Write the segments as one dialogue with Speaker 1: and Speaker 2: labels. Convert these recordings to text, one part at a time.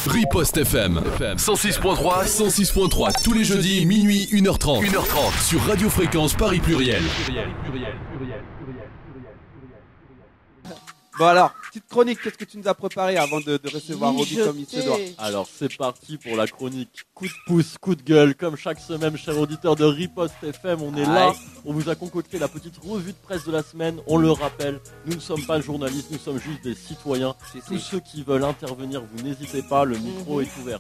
Speaker 1: Riposte FM 106.3 106.3 tous les jeudis minuit 1h30 sur Radio Fréquence Paris Pluriel.
Speaker 2: Bon alors, petite chronique, qu'est-ce que tu nous as préparé avant de recevoir Roby comme il se doit?
Speaker 3: Alors c'est parti pour la chronique coup de pouce, coup de gueule. Comme chaque semaine, chers auditeurs de Riposte FM, on est là. On vous a concocté la petite revue de presse de la semaine. On le rappelle, nous ne sommes pas journalistes, nous sommes juste des citoyens. Tous ceux qui veulent intervenir, vous n'hésitez pas, le micro est ouvert.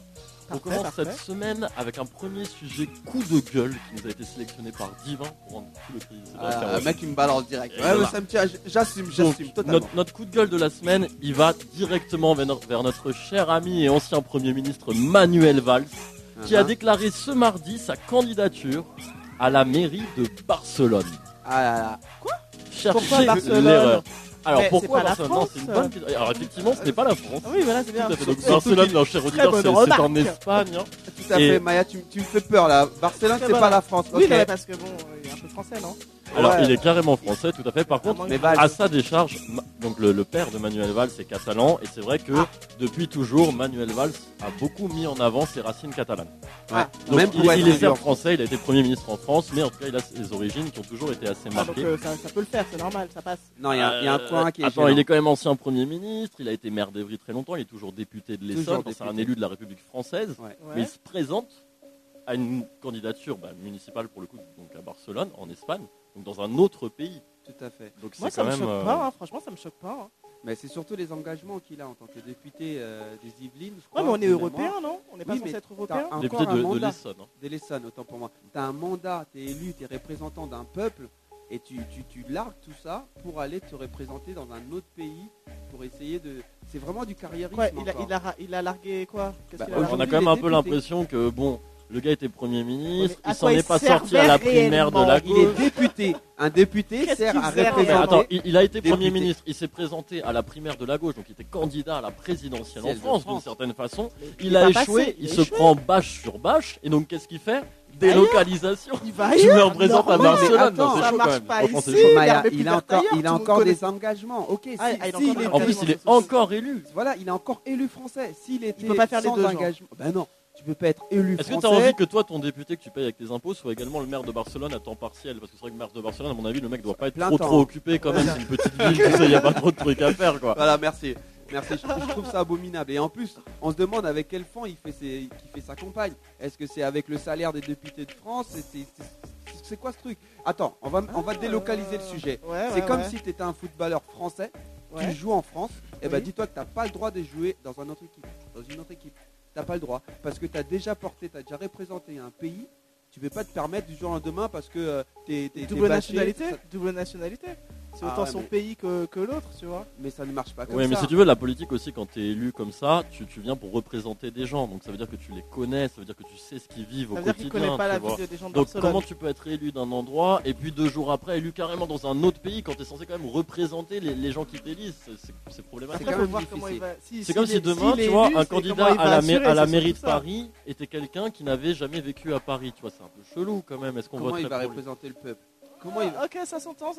Speaker 3: On commence cette semaine avec un premier sujet coup de gueule qui nous a été sélectionné par Divin pour rendre tout le crédit.
Speaker 2: Le mec il me balance direct. Ouais, mais ça me tient, j'assume totalement.
Speaker 3: Notre coup de gueule de la semaine, il va directement vers notre cher ami et ancien Premier ministre Manuel Valls, qui a déclaré ce mardi sa candidature à la mairie de Barcelone.
Speaker 2: Ah là là.
Speaker 4: Quoi?
Speaker 3: Cherchez
Speaker 4: Barcelone
Speaker 3: l'erreur. Alors
Speaker 4: mais
Speaker 3: pourquoi
Speaker 4: c'est pas
Speaker 3: Barcelone?
Speaker 4: la
Speaker 3: Non, c'est une bonne question. Alors effectivement, ce n'est pas la France.
Speaker 4: Ah oui, voilà, c'est bien.
Speaker 3: Tout à fait. Donc Barcelone, non, cher auditeur, c'est en Espagne. Hein.
Speaker 2: Tout à fait, Maya, tu me fais peur là. Barcelone, c'est pas la France.
Speaker 4: Oui,
Speaker 2: okay.
Speaker 4: mais parce que bon, il est un peu français, non?
Speaker 3: Alors il est carrément français, tout à fait. Par contre,
Speaker 2: mais
Speaker 3: à sa décharge, donc le père de Manuel Valls est catalan, et c'est vrai que depuis toujours, Manuel Valls a beaucoup mis en avant ses racines catalanes.
Speaker 2: Ouais.
Speaker 3: Donc
Speaker 2: même
Speaker 3: il est certes français, il a été Premier ministre en France, mais en tout cas il a ses origines qui ont toujours été assez marquées.
Speaker 4: Donc ça peut le faire, c'est normal, ça passe.
Speaker 2: Non, il y a un point qui est
Speaker 3: Attends, il est quand même ancien Premier ministre, il a été maire d'Evry très longtemps, il est toujours député de l'Essonne, c'est un élu de la République française, mais il se présente à une candidature municipale pour le coup, donc à Barcelone, en Espagne, donc dans un autre pays.
Speaker 2: Tout à fait.
Speaker 3: Donc
Speaker 4: moi,
Speaker 3: c'est
Speaker 4: ça
Speaker 3: quand
Speaker 4: me
Speaker 3: même.
Speaker 4: choque pas, hein. Franchement, ça me choque pas. Hein.
Speaker 2: Mais c'est surtout les engagements qu'il a en tant que député des Yvelines. Je crois,
Speaker 4: ouais, mais on est européen, non? On n'est pas censé être européen?
Speaker 3: Député de l'Essonne.
Speaker 2: De l'Essonne, autant pour moi. Tu as un mandat, tu es élu, tu es représentant d'un peuple, et tu largues tout ça pour aller te représenter dans un autre pays, pour essayer de... C'est vraiment du carriérisme.
Speaker 4: Ouais, il a largué quoi?
Speaker 3: On a quand même un peu l'impression que, bon... Le gars était Premier ministre, il s'en est pas sorti à la primaire de la gauche.
Speaker 2: Il est député. Un député sert à représenter.
Speaker 3: Attends, il a été Premier ministre, il s'est présenté à la primaire de la gauche, donc il était candidat à la présidentielle en France d'une certaine façon. Il a échoué, il se prend bâche sur bâche, et donc qu'est-ce qu'il fait? Délocalisation.
Speaker 4: Il va
Speaker 3: je me représente à Barcelone.
Speaker 4: Non, ça marche pas ici.
Speaker 2: Il a encore des engagements. Ok.
Speaker 3: En plus, il est encore élu.
Speaker 2: Voilà, il est encore élu français. S'il était
Speaker 4: peut pas faire
Speaker 2: sans engagement, ben non. Tu peux pas être élu français.
Speaker 3: Est-ce que tu as envie que toi, ton député que tu payes avec tes impôts, soit également le maire de Barcelone à temps partiel? Parce que c'est vrai que le maire de Barcelone, à mon avis, le mec doit pas être trop occupé quand même. C'est une petite ville, tu sais, il n'y a pas trop de trucs à faire, quoi.
Speaker 2: Voilà, merci. Je trouve ça abominable. Et en plus, on se demande avec quel fonds il fait sa campagne. Est-ce que c'est avec le salaire des députés de France? C'est quoi ce truc? Attends, on va délocaliser le sujet. C'est comme si tu étais un footballeur français, tu joues en France, et ben dis-toi que tu n'as pas le droit de jouer dans une autre équipe. T'as pas le droit, parce que t'as déjà représenté un pays, tu peux pas te permettre du jour au lendemain parce que t'es
Speaker 4: double nationalité. C'est autant son pays que l'autre, tu vois.
Speaker 2: Mais ça ne marche pas comme ça.
Speaker 3: Oui, mais si tu veux, la politique aussi, quand tu es élu comme ça, tu viens pour représenter des gens. Donc ça veut dire que tu les connais, ça veut dire que tu sais ce qu'ils vivent au quotidien.
Speaker 4: Ça veut dire qu'il connaît pas la vie des gens de
Speaker 3: Donc
Speaker 4: Barcelone.
Speaker 3: comment tu peux être élu d'un endroit et puis 2 jours après élu carrément dans un autre pays quand tu es censé quand même représenter les gens qui t'élisent? C'est problématique. C'est comme si demain, tu vois, un candidat à la mairie de Paris était quelqu'un qui n'avait jamais vécu à Paris. Tu vois, c'est un peu chelou quand même. Est-ce qu'on
Speaker 2: Comment il va représenter le peuple?
Speaker 4: Ok, ça s'entend.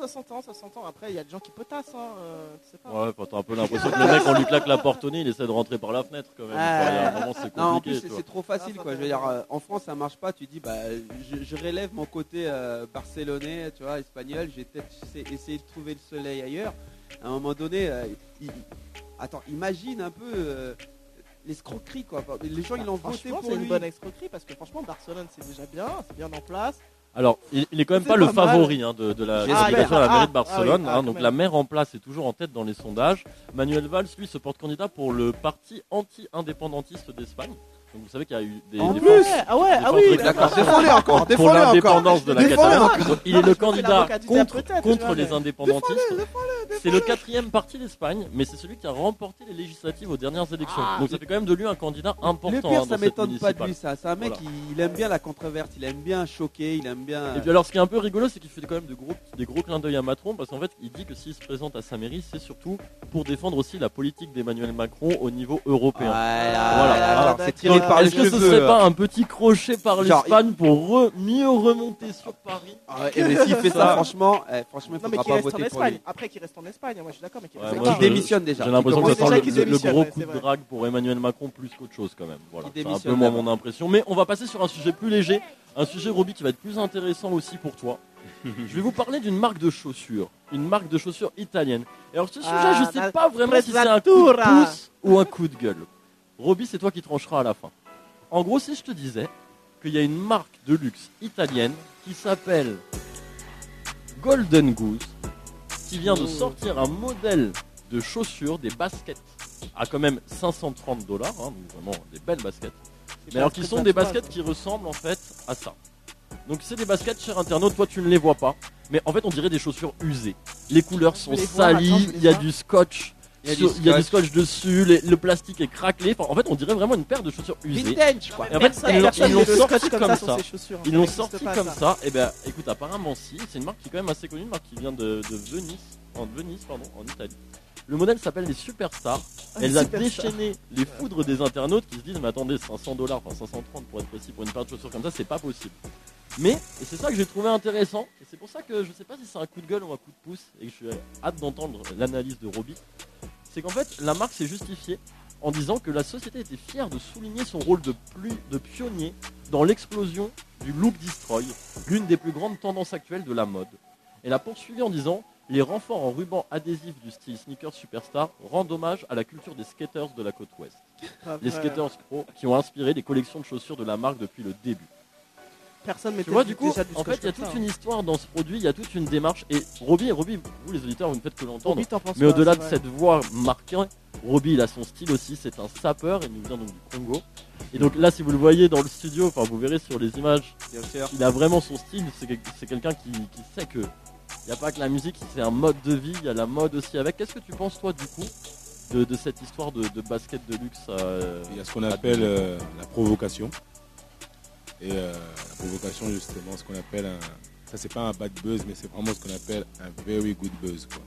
Speaker 4: Après, il y a des gens qui potassent, tu sais pas.
Speaker 3: Ouais, t'as un peu l'impression que le mec, on lui claque la porte au nez, il essaie de rentrer par la fenêtre quand même. Il y a un moment, c'est compliqué.
Speaker 2: Non, en plus, c'est trop facile, quoi. Je veux dire, en France, ça marche pas. Tu dis, je relève mon côté barcelonais, tu vois, espagnol. J'ai peut-être essayé de trouver le soleil ailleurs. À un moment donné, attends, imagine un peu l'escroquerie, quoi. Les gens, ils l'ont voté pour lui.
Speaker 4: C'est une bonne escroquerie parce que franchement, Barcelone, c'est déjà bien, c'est bien en place.
Speaker 3: Alors, il est quand même pas le favori de la candidature à la mairie de Barcelone. Donc la maire en place est toujours en tête dans les sondages. Manuel Valls, lui, se porte candidat pour le parti anti-indépendantiste d'Espagne. Donc vous savez qu'il y a eu des
Speaker 2: d'accord.
Speaker 3: Pour l'indépendance de la Catalogne. Il est le candidat contre les indépendantistes. C'est le 4e parti d'Espagne, mais c'est celui qui a remporté les législatives aux dernières élections. Donc ça fait quand même de lui un candidat important.
Speaker 2: Le pire, ça m'étonne pas de lui, ça. C'est un mec, il aime bien la controverse, il aime bien choquer, il aime bien...
Speaker 3: Et puis alors, ce qui est un peu rigolo, c'est qu'il fait quand même des gros clins d'œil à Macron, parce qu'en fait, il dit que s'il se présente à sa mairie, c'est surtout pour défendre aussi la politique d'Emmanuel Macron au niveau européen.
Speaker 2: Voilà. C'est tiré par les
Speaker 3: Est-ce que ce
Speaker 2: cheveux.
Speaker 3: serait pas un petit crochet par
Speaker 2: Genre,
Speaker 3: l'Espagne pour mieux remonter sur Paris?
Speaker 2: Mais s'il fait ça, franchement, il
Speaker 4: Non, mais
Speaker 2: faudra
Speaker 4: qu'il
Speaker 2: pas
Speaker 4: reste en
Speaker 2: voter pour
Speaker 4: Espagne.
Speaker 2: lui.
Speaker 4: Après, qu'il reste en Espagne. Moi, je suis d'accord, mais qu'il
Speaker 3: Ouais,
Speaker 4: reste
Speaker 3: moi,
Speaker 4: en
Speaker 2: Qui
Speaker 3: je-
Speaker 2: démissionne déjà.
Speaker 3: J'ai l'impression que ça
Speaker 4: commence
Speaker 3: sent
Speaker 4: déjà qu'il
Speaker 3: le
Speaker 4: démissionne,
Speaker 3: gros
Speaker 4: ouais,
Speaker 3: coup
Speaker 4: c'est
Speaker 3: de
Speaker 4: vrai.
Speaker 3: drague pour Emmanuel Macron plus qu'autre chose quand même. Voilà,
Speaker 2: Qui
Speaker 3: c'est un
Speaker 2: démissionne
Speaker 3: peu moi
Speaker 2: d'abord.
Speaker 3: mon impression. Mais on va passer sur un sujet plus léger, un sujet Roby qui va être plus intéressant aussi pour toi. Je vais vous parler d'une marque de chaussures, une marque de chaussures italienne. Et alors ce sujet,
Speaker 4: Ah,
Speaker 3: je sais pas vraiment si c'est un coup de
Speaker 4: Sprezzatura.
Speaker 3: pouce ou un coup de gueule. Roby, c'est toi qui trancheras à la fin. En gros, si je te disais qu'il y a une marque de luxe italienne qui s'appelle Golden Goose, qui vient de sortir un modèle de chaussures, des baskets, à quand même $530, donc vraiment des belles baskets. Mais alors qui sont des baskets qui ressemblent en fait à ça. Donc c'est des baskets, cher internaute, toi tu ne les vois pas, mais en fait on dirait des chaussures usées. Les couleurs sont
Speaker 4: les vois, attends,
Speaker 3: salies,
Speaker 4: je les
Speaker 3: il y a
Speaker 4: vois.
Speaker 3: du scotch.
Speaker 2: Il y a
Speaker 3: Il
Speaker 2: du
Speaker 3: y a du scotch dessus, le plastique est craquelé. Enfin, en fait, on dirait vraiment une paire de chaussures usées.
Speaker 2: Vintage, quoi.
Speaker 3: Et en fait, ils l'ont sorti comme ça. Ils l'ont
Speaker 4: Ça
Speaker 3: sorti
Speaker 4: n'existe pas,
Speaker 3: comme
Speaker 4: ça.
Speaker 3: ça. Et ben, écoute, apparemment, si. C'est une marque qui est quand même assez connue, une marque qui vient de Venise, en Italie. Le modèle s'appelle les Superstars. Elle a déchaîné les foudres des internautes qui se disent, mais attendez, $500, enfin 530 pour être précis, pour une paire de chaussures comme ça, c'est pas possible. Mais, et c'est ça que j'ai trouvé intéressant, et c'est pour ça que je sais pas si c'est un coup de gueule ou un coup de pouce, et que je suis hâte d'entendre l'analyse de Roby, c'est qu'en fait, la marque s'est justifiée en disant que la société était fière de souligner son rôle de pionnier dans l'explosion du look destroy, l'une des plus grandes tendances actuelles de la mode. Elle a poursuivi en disant « Les renforts en ruban adhésif du style sneakers superstar rendent hommage à la culture des skaters de la côte ouest. Les skaters pro qui ont inspiré les collections de chaussures de la marque depuis le début. »
Speaker 4: Personne
Speaker 3: Tu vois, du coup, en fait, il y a toute une histoire dans ce produit, il y a toute une démarche. Et Roby, vous les auditeurs, vous ne faites que l'entendre. Mais au-delà de cette voix marquée, Roby, il a son style aussi, c'est un sapeur, il nous vient donc du Congo. Et donc là, si vous le voyez dans le studio, enfin vous verrez sur les images,
Speaker 2: Bien sûr.
Speaker 3: il a vraiment son style, c'est quelqu'un qui sait que il n'y a pas que la musique, c'est un mode de vie, il y a la mode aussi avec. Qu'est-ce que tu penses toi du coup de cette histoire de basket de luxe
Speaker 5: Il y a ce qu'on appelle la provocation. Et la provocation, justement, ce qu'on appelle ça c'est pas un bad buzz, mais c'est vraiment ce qu'on appelle un very good buzz, quoi.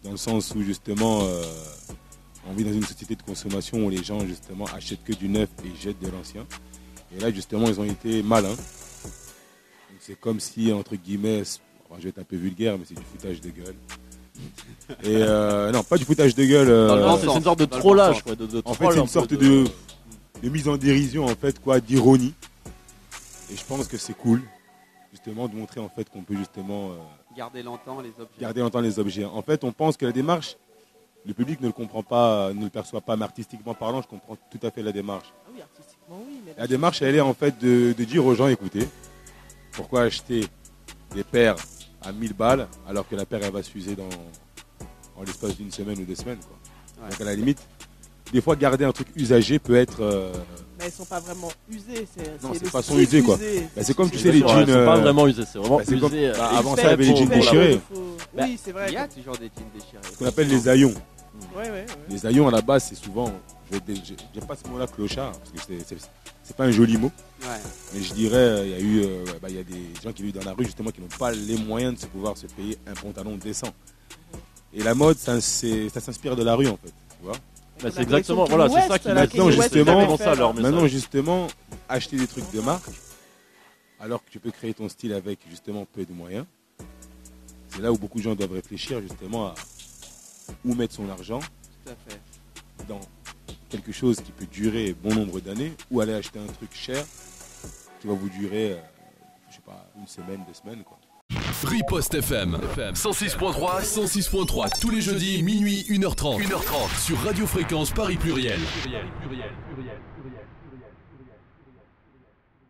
Speaker 5: Dans le sens où justement on vit dans une société de consommation où les gens justement achètent que du neuf et jettent de l'ancien. Et là justement ils ont été malins. Donc, c'est comme si entre guillemets, enfin, je vais être un peu vulgaire, mais c'est du foutage de gueule. Et non, pas du foutage de gueule.
Speaker 3: Non, c'est une sorte de trollage, quoi.
Speaker 5: En fait, c'est une sorte de mise en dérision, en fait, quoi, d'ironie. Et je pense que c'est cool, justement, de montrer en fait qu'on peut justement
Speaker 2: Garder longtemps les objets.
Speaker 5: garder longtemps les objets. En fait, on pense que la démarche, le public ne le comprend pas, ne le perçoit pas, mais artistiquement parlant, je comprends tout à fait la démarche.
Speaker 4: Ah oui, artistiquement, oui. Mais
Speaker 5: La démarche, elle est en fait de dire aux gens, écoutez, pourquoi acheter des paires à 1000 balles alors que la paire, elle va s'user en l'espace d'une semaine ou 2 semaines, quoi.
Speaker 2: Ouais.
Speaker 5: Donc à la limite, des fois, garder un truc usagé peut être...
Speaker 4: Mais elles sont pas vraiment usées.
Speaker 5: Non, c'est
Speaker 4: le
Speaker 5: façon
Speaker 4: style
Speaker 5: usée, quoi.
Speaker 4: usé.
Speaker 5: Bah, c'est comme tu
Speaker 3: C'est
Speaker 5: sais les
Speaker 3: exactement,
Speaker 5: jeans.
Speaker 3: elles sont pas vraiment usées, c'est vraiment
Speaker 5: bah, c'est comme-
Speaker 3: usé.
Speaker 5: bah, avant
Speaker 4: Fait
Speaker 5: ça, il y avait les
Speaker 4: pour
Speaker 5: jeans
Speaker 4: faire
Speaker 5: déchirés.
Speaker 4: la- Oui, c'est vrai.
Speaker 2: Il y a toujours des jeans déchirés.
Speaker 5: Ce qu'on appelle les haillons.
Speaker 4: Ouais.
Speaker 5: Les haillons, à la base, c'est souvent... J'aime pas ce mot-là, clochard, parce que c'est pas un joli mot.
Speaker 2: Ouais.
Speaker 5: Mais je dirais, il y a eu, il y a des gens qui vivent dans la rue, justement, qui n'ont pas les moyens de se pouvoir se payer un pantalon décent. Et la mode, ça s'inspire de la rue, en fait. Tu vois.
Speaker 3: Bah, c'est exactement, voilà, c'est ça qui
Speaker 5: Maintenant, justement,
Speaker 3: ça leur message.
Speaker 5: Maintenant, justement, acheter des trucs de marque, alors que tu peux créer ton style avec, justement, peu de moyens, c'est là où beaucoup de gens doivent réfléchir, justement, à où mettre son argent
Speaker 2: Tout à fait.
Speaker 5: dans quelque chose qui peut durer bon nombre d'années, ou aller acheter un truc cher qui va vous durer, je sais pas, 1 semaine, 2 semaines, quoi.
Speaker 1: Riposte FM 106.3, 106.3 tous les jeudis minuit 1h30 sur Radio Fréquence Paris Pluriel.